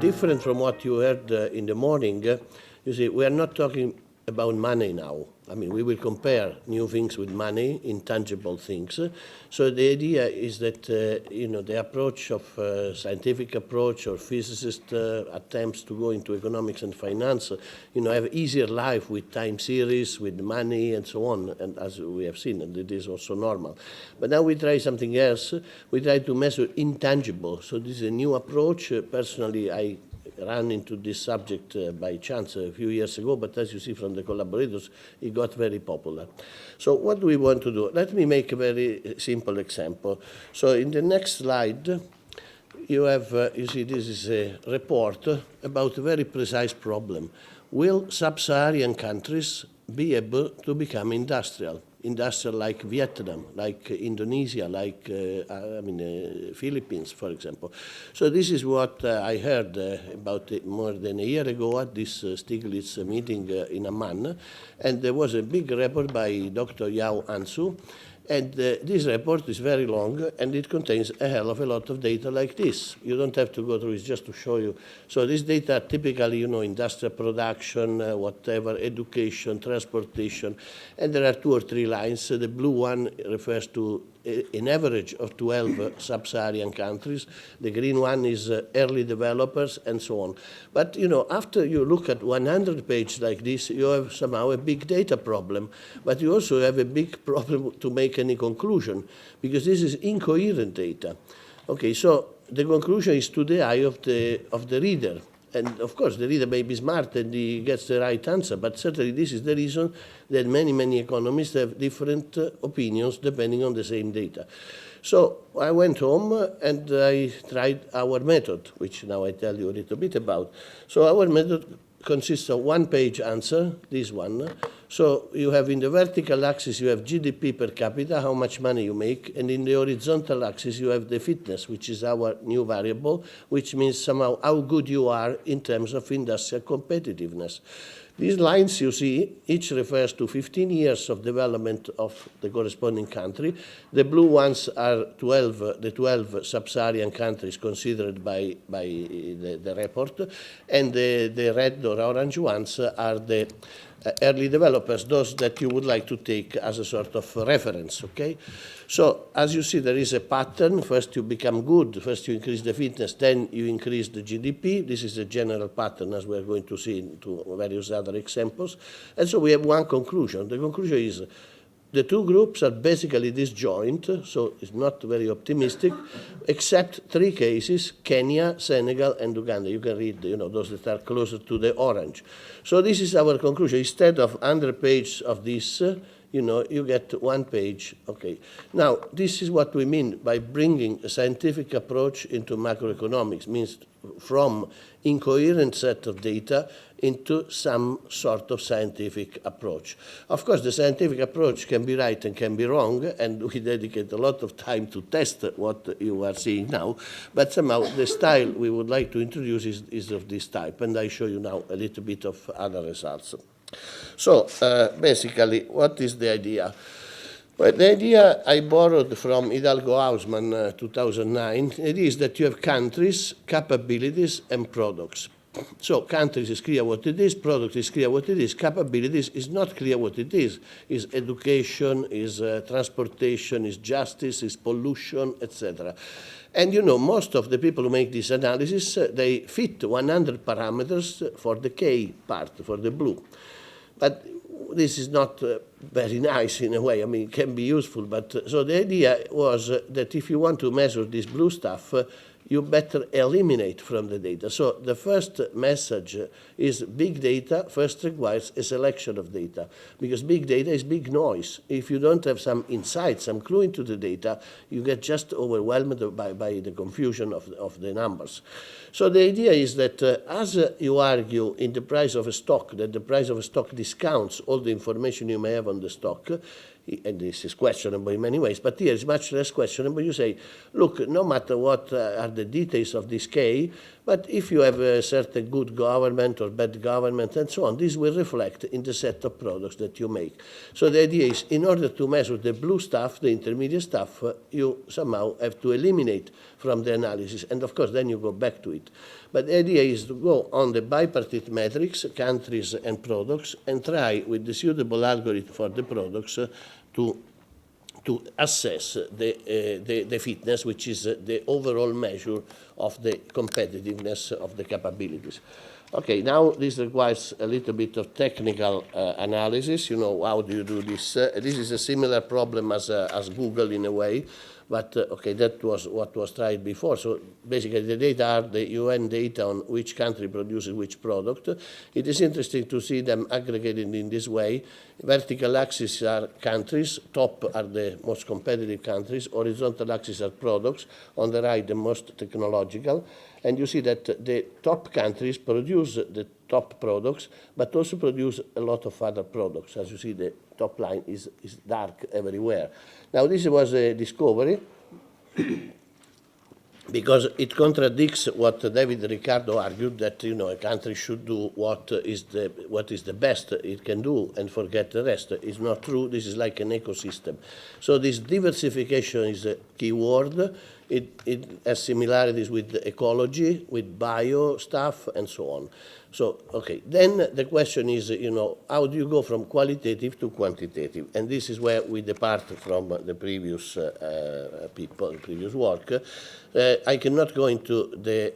different from what you heard in the morning, you see, we are not talking about money now. I mean, we will compare new things with money, intangible things. So the idea is that, the approach of scientific approach or physicist attempts to go into economics and finance, have easier life with time series, with money and so on, and as we have seen, and it is also normal. But now we try something else. We try to measure intangible. So this is a new approach. Personally, I ran into this subject by chance a few years ago, but as you see from the collaborators, it got very popular. So what do we want to do? Let me make a very simple example. So in the next slide, you have, you see, this is a report about a very precise problem. Will sub-Saharan countries be able to become industrial like Vietnam, like Indonesia, like Philippines, for example. So this is what I heard about more than a year ago at this Stiglitz meeting in Amman, and there was a big report by Dr. Yao Ansu, and this report is very long, and it contains a hell of a lot of data like this. You don't have to go through it, just to show you. So this data typically, industrial production, whatever, education, transportation, and there are 2 or 3 lines. The blue one refers to an average of 12 sub-Saharan countries. The green one is early developers and so on. But, after you look at 100 pages like this, you have somehow a big data problem, but you also have a big problem to make any conclusion, because this is incoherent data. Okay, so the conclusion is to the eye of the reader. And of course, the reader may be smart and he gets the right answer, but certainly this is the reason that many economists have different opinions depending on the same data. So I went home and I tried our method, which now I tell you a little bit about. So our method consists of 1-page answer, this one. So you have in the vertical axis, you have GDP per capita, how much money you make, and in the horizontal axis, you have the fitness, which is our new variable, which means somehow how good you are in terms of industrial competitiveness. These lines you see, each refers to 15 years of development of the corresponding country. The blue ones are the 12 sub-Saharan countries considered by the report, and the red or orange ones are the early developers, those that you would like to take as a sort of reference, okay? So, as you see, there is a pattern. First you become good, first you increase the fitness, then you increase the GDP. This is a general pattern, as we are going to see into various other examples. And so we have one conclusion. The conclusion is the 2 groups are basically disjoint, so it's not very optimistic, except 3 cases, Kenya, Senegal, and Uganda. You can read, those that are closer to the orange. So this is our conclusion. Instead of 100 pages of this, you get 1 page. Okay. Now, this is what we mean by bringing a scientific approach into macroeconomics, means from incoherent set of data into some sort of scientific approach. Of course, the scientific approach can be right and can be wrong, and we dedicate a lot of time to test what you are seeing now, but somehow the style we would like to introduce is of this type, and I show you now a little bit of other results. So, basically, what is the idea? Well, the idea I borrowed from Hidalgo Hausmann, 2009. It is that you have countries, capabilities, and products. So countries is clear what it is, product is clear what it is, capabilities is not clear what it is education, is transportation, is justice, is pollution, etc. And most of the people who make this analysis, they fit 100 parameters for the K part, for the blue. But this is not very nice in a way. I mean, it can be useful, but so the idea was that if you want to measure this blue stuff, you better eliminate from the data. So the first message is big data first requires a selection of data, because big data is big noise. If you don't have some insight, some clue into the data, you get just overwhelmed by the confusion of the numbers. So the idea is that as you argue in the price of a stock, that the price of a stock discounts all the information you may have on the stock, and this is questionable in many ways, but here it's much less questionable. You say, look, no matter what are the details of this K, but if you have a certain good government or bad government and so on, this will reflect in the set of products that you make. So the idea is, in order to measure the blue stuff, the intermediate stuff, you somehow have to eliminate from the analysis, and of course then you go back to it. But the idea is to go on the bipartite metrics, countries and products, and try with the suitable algorithm for the products to assess the fitness, which is the overall measure of the competitiveness of the capabilities. Okay, now this requires a little bit of technical analysis. You know, how do you do this? This is a similar problem as Google in a way, but okay, that was what was tried before. So basically the data are the UN data on which country produces which product. It is interesting to see them aggregated in this way. Vertical axis are countries, top are the most competitive countries, horizontal axis are products, on the right the most technological, and you see that the top countries produce the top products, but also produce a lot of other products. As you see, the top line is dark everywhere. Now this was a discovery because it contradicts what David Ricardo argued, that a country should do what is the best it can do and forget the rest. It's not true. This is like an ecosystem. So this diversification is a key word. It has similarities with ecology, with bio stuff, and so on. So, okay, then the question is, how do you go from qualitative to quantitative? And this is where we depart from the previous previous work. I cannot go into the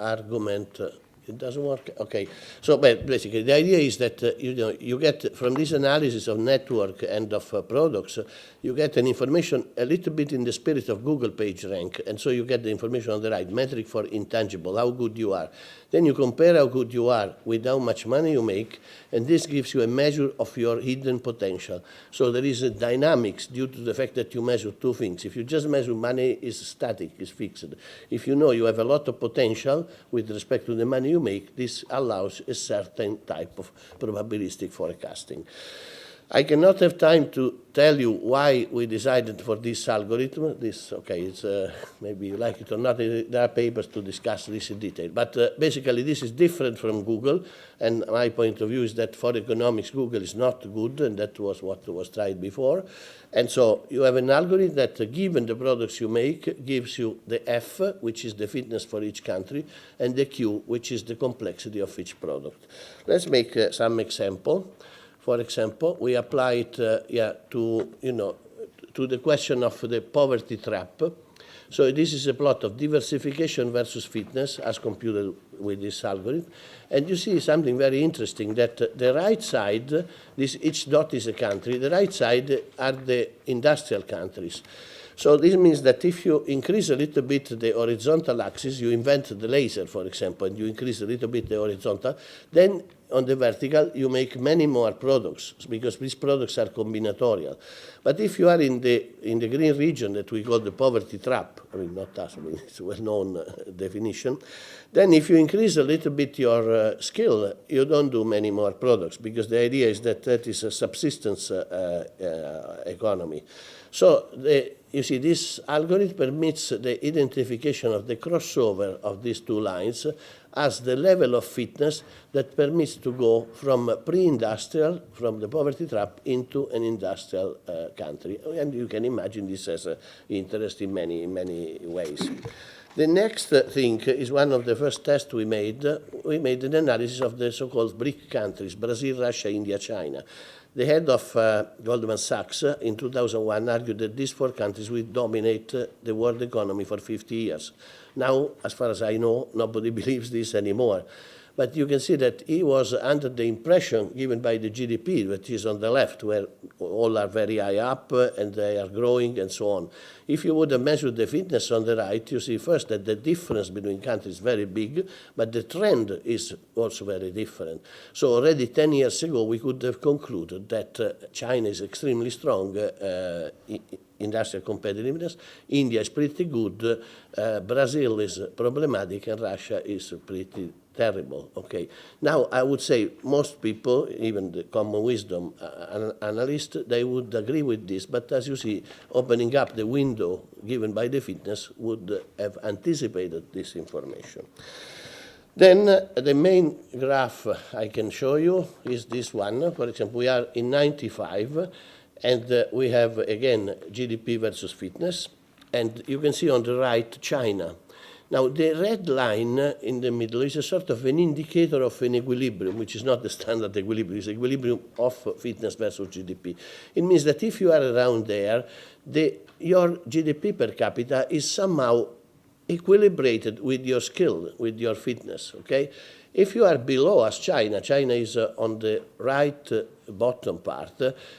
argument. It doesn't work? Okay. So basically, the idea is that, you get from this analysis of network and of products, you get an information a little bit in the spirit of Google PageRank. And so you get the information on the right, metric for intangible, how good you are. Then you compare how good you are with how much money you make, and this gives you a measure of your hidden potential. So there is a dynamics due to the fact that you measure two things. If you just measure money, is static, is fixed. If you know you have a lot of potential with respect to the money you make, this allows a certain type of probabilistic forecasting. I cannot have time to tell you why we decided for this algorithm. It's maybe you like it or not. There are papers to discuss this in detail. But basically, this is different from Google. And my point of view is that for economics, Google is not good, and that was what was tried before. And so you have an algorithm that, given the products you make, gives you the F, which is the fitness for each country, and the Q, which is the complexity of each product. Let's make some example. For example, we apply it to the question of the poverty trap. So this is a plot of diversification versus fitness as computed with this algorithm. And you see something very interesting, that the right side, each dot is a country, the right side are the industrial countries. So this means that if you increase a little bit the horizontal axis, you invent the laser, for example, and you increase a little bit the horizontal, then on the vertical, you make many more products, because these products are combinatorial. But if you are in the green region that we call the poverty trap, I mean, not us, I mean, it's a well-known definition, then if you increase a little bit your skill, you don't do many more products, because the idea is that that is a subsistence economy. So you see, this algorithm permits the identification of the crossover of these two lines as the level of fitness that permits to go from pre-industrial, from the poverty trap, into an industrial country. And you can imagine this has interest in many ways. The next thing is one of the first tests we made. We made an analysis of the so-called BRIC countries, Brazil, Russia, India, China. The head of Goldman Sachs in 2001 argued that these four countries will dominate the world economy for 50 years. Now, as far as I know, nobody believes this anymore. But you can see that he was under the impression given by the GDP, which is on the left, where all are very high up and they are growing and so on. If you would have measured the fitness on the right, you see first that the difference between countries is very big, but the trend is also very different. So already 10 years ago, we could have concluded that China is extremely strong industrial competitiveness, India is pretty good, Brazil is problematic, and Russia is pretty terrible, okay? Now, I would say most people, even the common wisdom analysts, they would agree with this, but as you see, opening up the window given by the fitness would have anticipated this information. Then the main graph I can show you is this one. For example, we are in 95, and we have, again, GDP versus fitness. And you can see on the right, China. Now, the red line in the middle is a sort of an indicator of an equilibrium, which is not the standard equilibrium. It's equilibrium of fitness versus GDP. It means that if you are around there, your GDP per capita is somehow equilibrated with your skill, with your fitness, okay? If you are below as China is on the right bottom part,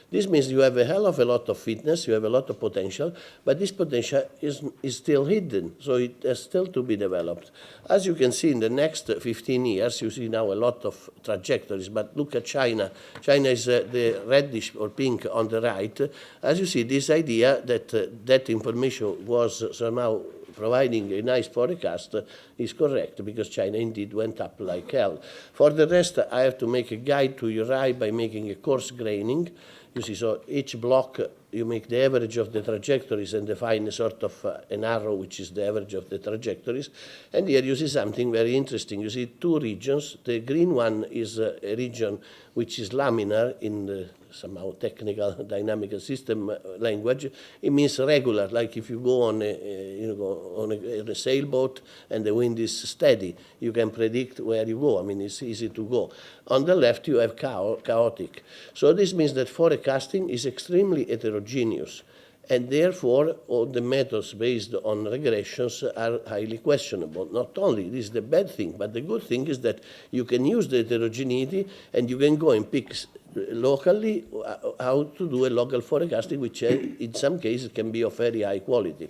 this means you have a hell of a lot of fitness, you have a lot of potential, but this potential is still hidden, so it has still to be developed. As you can see in the next 15 years, you see now a lot of trajectories, but look at China. China is the reddish or pink on the right. As you see, this idea that that information was somehow providing a nice forecast is correct, because China indeed went up like hell. For the rest, I have to make a guide to your eye by making a coarse graining. You see, so each block, you make the average of the trajectories and define a sort of an arrow, which is the average of the trajectories. And here you see something very interesting. You see two regions. The green one is a region which is laminar in the somehow technical dynamical system language. It means regular, like if you go on a sailboat and the wind is steady, you can predict where you go. I mean, it's easy to go. On the left, you have chaotic. So this means that forecasting is extremely heterogeneous, and therefore all the methods based on regressions are highly questionable. Not only this is the bad thing, but the good thing is that you can use the heterogeneity and you can go and pick locally how to do a local forecasting, which in some cases can be of very high quality.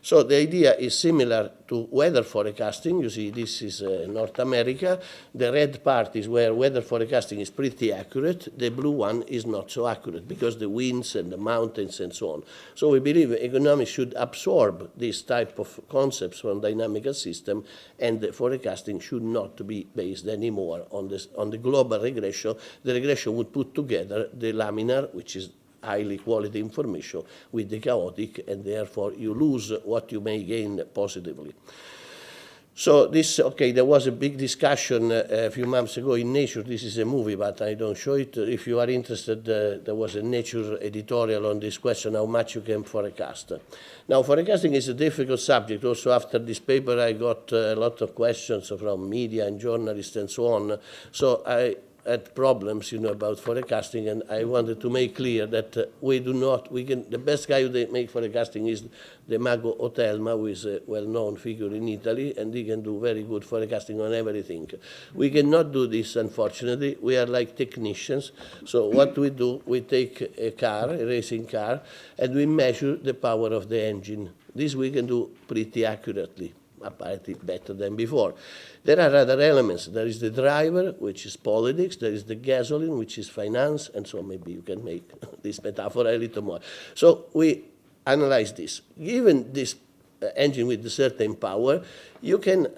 So the idea is similar to weather forecasting. You see, this is North America. The red part is where weather forecasting is pretty accurate. The blue one is not so accurate because the winds and the mountains and so on. So we believe economics should absorb this type of concepts from dynamical system, and the forecasting should not be based anymore on the global regression. The regression would put together the laminar, which is highly quality information, with the chaotic, and therefore you lose what you may gain positively. So this, okay, there was a big discussion a few months ago in Nature. This is a movie, but I don't show it. If you are interested, there was a Nature editorial on this question, how much you can forecast. Now, forecasting is a difficult subject. Also, after this paper, I got a lot of questions from media and journalists and so on. So I had problems, about forecasting, and I wanted to make clear that the best guy who make forecasting is the Mago Otelma, who is a well-known figure in Italy, and he can do very good forecasting on everything. We cannot do this, unfortunately. We are like technicians. So what we do, we take a racing car, and we measure the power of the engine. This we can do pretty accurately, apparently better than before. There are other elements. There is the driver, which is politics. There is the gasoline, which is finance. And so maybe you can make this metaphor a little more. So we analyze this. Given this engine with a certain power, you can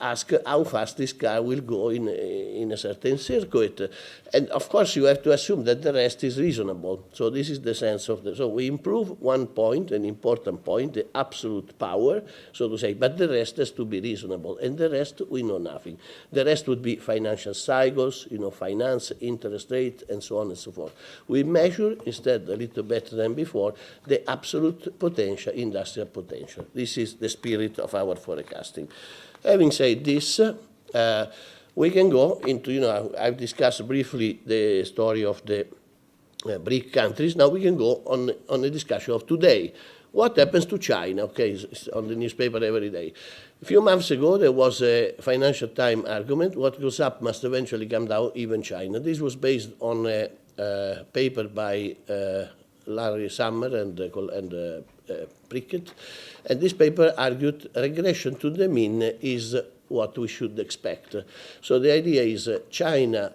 ask how fast this car will go in a certain circuit. And of course, you have to assume that the rest is reasonable. So this is the sense of so we improve one point, an important point, the absolute power, so to say, but the rest has to be reasonable. And the rest, we know nothing. The rest would be financial cycles, finance, interest rate, and so on and so forth. We measure, instead, a little better than before, the absolute potential, industrial potential. This is the spirit of our forecasting. Having said this, we can go into, I've discussed briefly the story of the BRIC countries. Now we can go on a discussion of today. What happens to China? Okay, it's on the newspaper every day. A few months ago, there was a Financial Times argument. What goes up must eventually come down, even China. This was based on a paper by Larry Summer and Prickett. And this paper argued regression to the mean is what we should expect. So the idea is China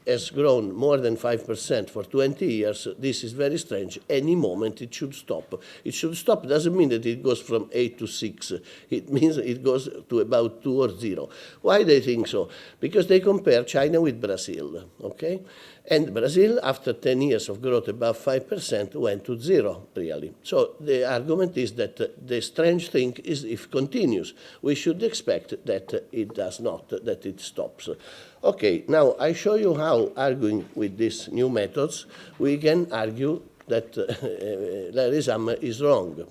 has grown more than 5% for 20 years, this is very strange. Any moment it should stop. It should stop doesn't mean that it goes from 8 to 6. It means it goes to about 2 or 0. Why they think so? Because they compare China with Brazil, okay? And Brazil, after 10 years of growth above 5%, went to 0, really. So the argument is that the strange thing is if it continues, we should expect that it does not, that it stops. Okay, now I show you how, arguing with these new methods, we can argue that Larry Summers is wrong.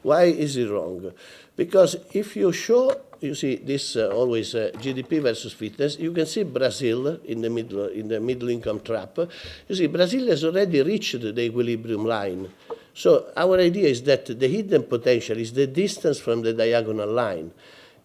Why is he wrong? Because if you show, you see this always GDP versus fitness, you can see Brazil in the middle income trap. You see, Brazil has already reached the equilibrium line. So our idea is that the hidden potential is the distance from the diagonal line.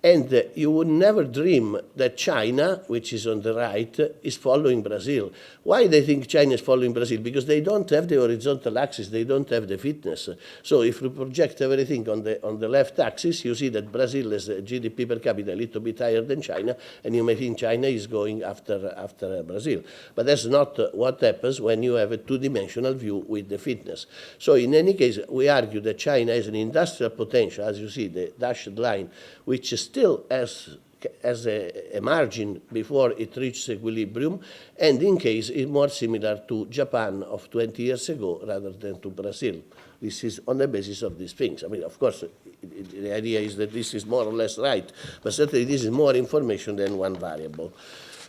And you would never dream that China, which is on the right, is following Brazil. Why they think China is following Brazil? Because they don't have the horizontal axis, they don't have the fitness. So if you project everything on the left axis, you see that Brazil has a GDP per capita a little bit higher than China, and you may think China is going after Brazil. But that's not what happens when you have a two-dimensional view with the fitness. So in any case, we argue that China has an industrial potential, as you see, the dashed line, which still has a margin before it reaches equilibrium, and in case is more similar to Japan of 20 years ago rather than to Brazil. This is on the basis of these things. I mean, of course, the idea is that this is more or less right, but certainly this is more information than one variable.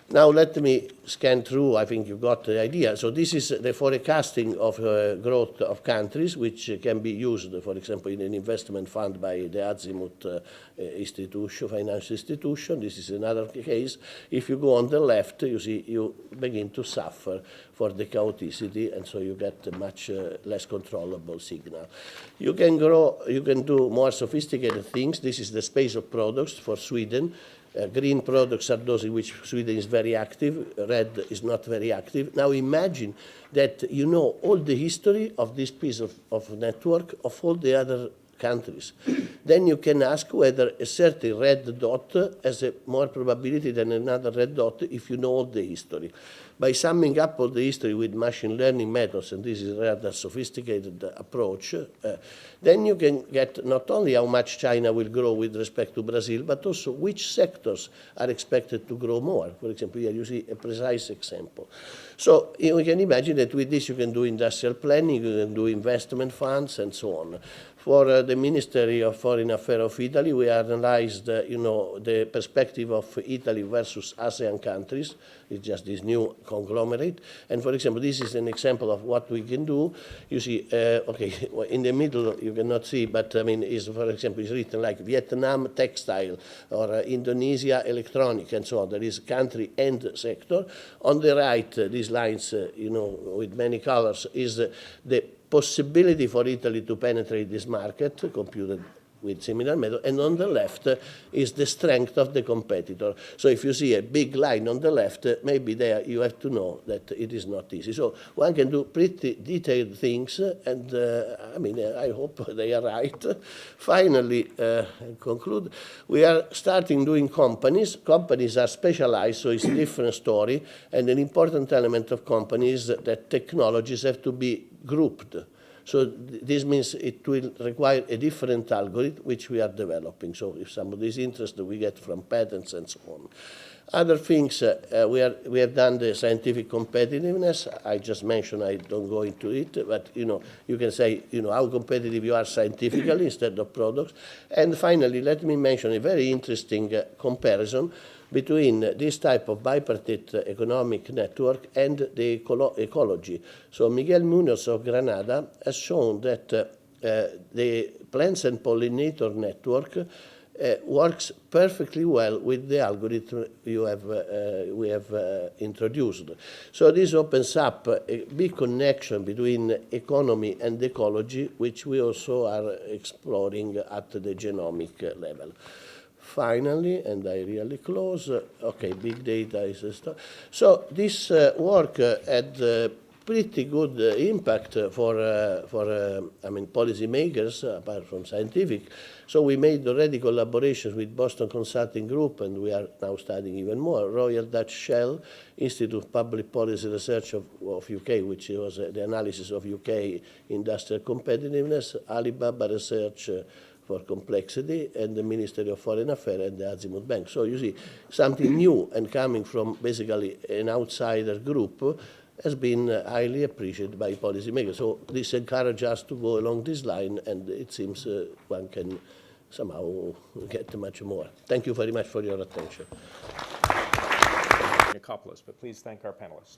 Now let me scan through, I think you got the idea. So this is the forecasting of growth of countries, which can be used, for example, in an investment fund by the Azimuth institution, financial institution. This is another case. If you go on the left, you see you begin to suffer for the chaoticity, and so you get a much less controllable signal. You can grow, you can do more sophisticated things. This is the space of products for Sweden. Green products are those in which Sweden is very active, red is not very active. Now imagine that you know all the history of this piece of network of all the other countries. Then you can ask whether a certain red dot has a more probability than another red dot if you know all the history. By summing up all the history with machine learning methods, and this is a rather sophisticated approach, then you can get not only how much China will grow with respect to Brazil, but also which sectors are expected to grow more. For example, here you see a precise example. So you can imagine that with this you can do industrial planning, you can do investment funds, and so on. For the Ministry of Foreign Affairs of Italy, we analyzed, the perspective of Italy versus ASEAN countries. It's just this new conglomerate. And for example, this is an example of what we can do. You see, okay, in the middle you cannot see, but I mean, for example, it's written like Vietnam textile or Indonesia electronic and so on. There is country and sector. On the right, these lines, with many colors, is the possibility for Italy to penetrate this market, computed with similar method, and on the left is the strength of the competitor. So if you see a big line on the left, maybe there you have to know that it is not easy. So one can do pretty detailed things, and I hope they are right. Finally, conclude, we are starting doing companies. Companies are specialized, so it's a different story, and an important element of companies is that technologies have to be grouped. So this means it will require a different algorithm, which we are developing. So if somebody is interested, we get from patents and so on. Other things, we have done the scientific competitiveness. I just mentioned, I don't go into it, but you can say how competitive you are scientifically instead of products. And finally, let me mention a very interesting comparison between this type of bipartite economic network and the ecology. So Miguel Munoz of Granada has shown that the plants and pollinator network works perfectly well with the algorithm we have introduced. So this opens up a big connection between economy and ecology, which we also are exploring at the genomic level. Finally, and I really close, okay, big data is a start. So this work had pretty good impact for policymakers, apart from scientific. So we made already collaborations with Boston Consulting Group, and we are now studying even more. Royal Dutch Shell, Institute of Public Policy Research of UK, which was the analysis of UK industrial competitiveness, Alibaba Research for Complexity, and the Ministry of Foreign Affairs and the Azimuth Bank. So you see, something new and coming from basically an outsider group has been highly appreciated by policymakers. So this encourages us to go along this line, and it seems one can somehow get much more. Thank you very much for your attention. But please thank our panelists.